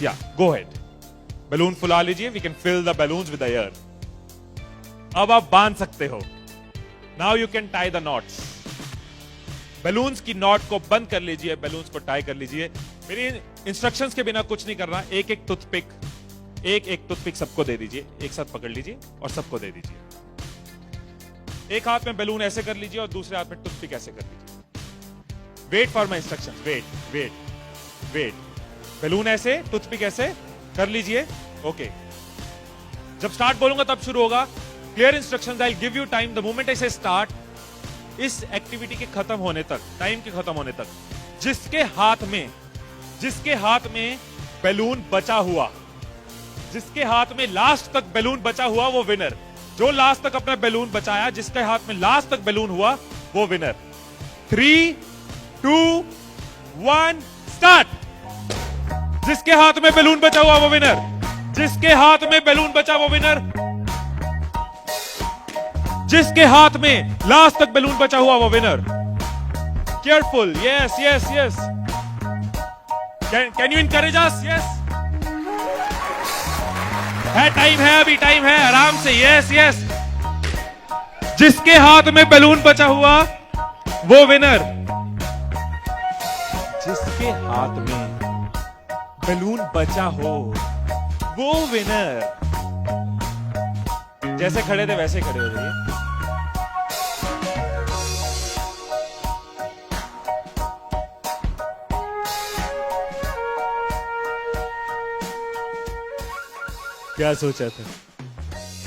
या गो head, balloon फुला लीजिए, we can fill the balloons with air. अब आप बांध सकते हो। Now you can tie the knots. Balloons की नॉट को बंद कर लीजिए, बैलून्स को टाई कर लीजिए। मेरी इंस्ट्रक्शंस के बिना कुछ नहीं करना। एक एक टूथपिक सबको दे दीजिए, एक साथ पकड़ लीजिए और सबको दे दीजिए। एक हाथ में बैलून ऐसे कर लीजिए और दूसरे हाथ में टूथपिक ऐसे कर लीजिए। Wait for my instructions, wait. Balloon ऐसे, टूथपिक ऐसे कर लीजिए। ओके, जब स्टार्ट बोलूंगा तब शुरू होगा। Clear instructions, I give you time the moment I से स्टार्ट। इस एक्टिविटी के खत्म होने तक, टाइम के खत्म होने तक, जिसके हाथ में बैलून बचा हुआ, जिसके हाथ में लास्ट तक बैलून बचा हुआ वो विनर। जो लास्ट तक अपना बैलून बचाया, जिसके हाथ में लास्ट तक बैलून हुआ वो विनर। 3, 2, 1 स्टार्ट। जिसके हाथ में बैलून बचा हुआ वो विनर, जिसके हाथ में बैलून बचा वो विनर, जिसके हाथ में लास्ट तक बैलून बचा हुआ वो winner. Careful, yes. Can you encourage us? Yes, है, टाइम है, अभी टाइम है, आराम से। यस। जिसके हाथ में बैलून बचा हुआ वो विनर, जिसके हाथ में बैलून बचा हो वो विनर। जैसे खड़े थे वैसे खड़े हो जाइए। क्या सोचा था?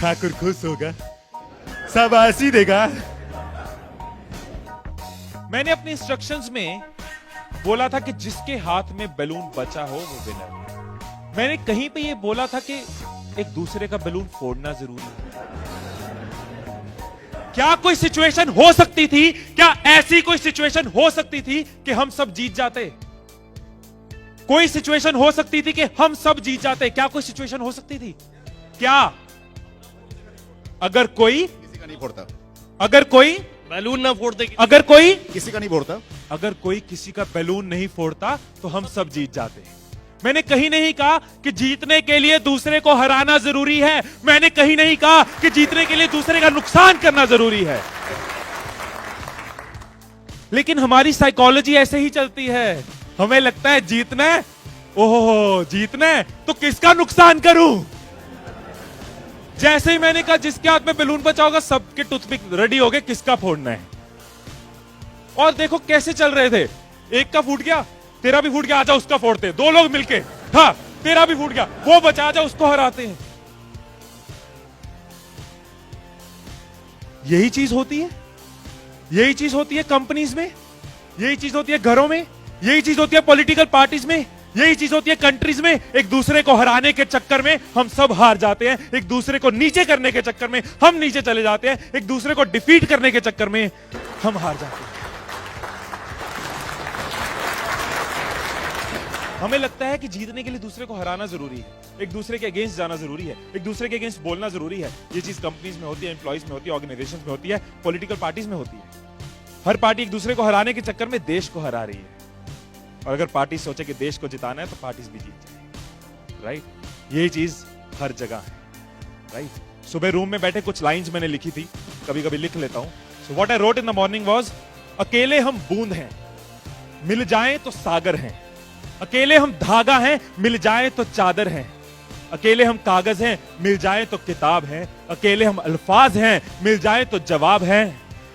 ठाकुर खुश होगा, शाबाशी देगा। मैंने अपने इंस्ट्रक्शंस में बोला था कि जिसके हाथ में बैलून बचा हो वो विनर। मैंने कहीं पे ये बोला था कि एक दूसरे का बैलून फोड़ना जरूरी है। क्या कोई सिचुएशन हो सकती थी, क्या ऐसी कोई सिचुएशन हो सकती थी कि हम सब जीत जाते? कोई सिचुएशन हो सकती थी कि हम सब जीत जाते? क्या कोई सिचुएशन हो सकती थी? क्या? अगर कोई किसी का नहीं फोड़ता, अगर कोई बैलून ना फोड़ते, अगर कोई किसी का नहीं फोड़ता, अगर कोई किसी का बैलून नहीं फोड़ता तो हम सब जीत जाते। मैंने कहीं नहीं कहा कि जीतने के लिए दूसरे को हराना जरूरी है। मैंने कहीं नहीं कहा कि जीतने के लिए दूसरे का नुकसान करना जरूरी है। लेकिन हमारी साइकोलॉजी ऐसे ही चलती है। हमें लगता है जीतना है, ओहो जीतना है तो किसका नुकसान करूं। जैसे ही मैंने कहा जिसके हाथ में बैलून बचा होगा, सबके टूथपिक रेडी हो गए, किसका फोड़ना है। और देखो कैसे चल रहे थे। एक का फूट गया, तेरा भी फूट गया, आजा उसका फोड़ते। दो लोग मिलके, हाँ तेरा भी फूट गया, वो बचा, आजा उसको हराते हैं। यही चीज होती है, यही चीज होती है कंपनीज में, यही चीज होती है घरों में, यही चीज होती है पॉलिटिकल पार्टीज में, यही चीज होती है कंट्रीज में। एक दूसरे को हराने के चक्कर में हम सब हार जाते हैं। एक दूसरे को नीचे करने के चक्कर में हम नीचे चले जाते हैं। एक दूसरे को डिफीट करने के चक्कर में हम हार जाते हैं। हमें लगता है कि जीतने के लिए दूसरे को हराना जरूरी है, एक दूसरे के अगेंस्ट जाना जरूरी है, एक दूसरे के अगेंस्ट बोलना जरूरी है। ये चीज कंपनीज में होती है, एम्प्लॉइज में होती है, ऑर्गेनाइजेशंस में होती है, पॉलिटिकल पार्टीज में होती है। हर पार्टी एक दूसरे को हराने के चक्कर में देश को हरा रही है। और अगर पार्टी सोचे कि देश को जिताना है तो पार्टीज भी जीत जाए, राइट। यही चीज हर जगह है, राइट। सुबह रूम में बैठे कुछ लाइंस मैंने लिखी थी, कभी कभी लिख लेता हूं। So what I wrote in the morning was, अकेले हम बूंद हैं, मिल जाएं तो सागर हैं। अकेले हम धागा हैं, मिल जाए तो चादर हैं। अकेले हम कागज हैं, मिल जाए तो किताब है। अकेले हम अल्फाज हैं, मिल जाए तो जवाब है।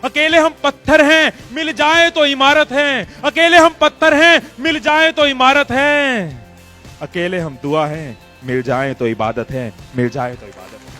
अकेले हम पत्थर हैं, मिल जाए तो इमारत है। अकेले हम पत्थर हैं, मिल जाए तो इमारत है। अकेले हम दुआ हैं, मिल जाए तो इबादत है, मिल जाए तो इबादत है।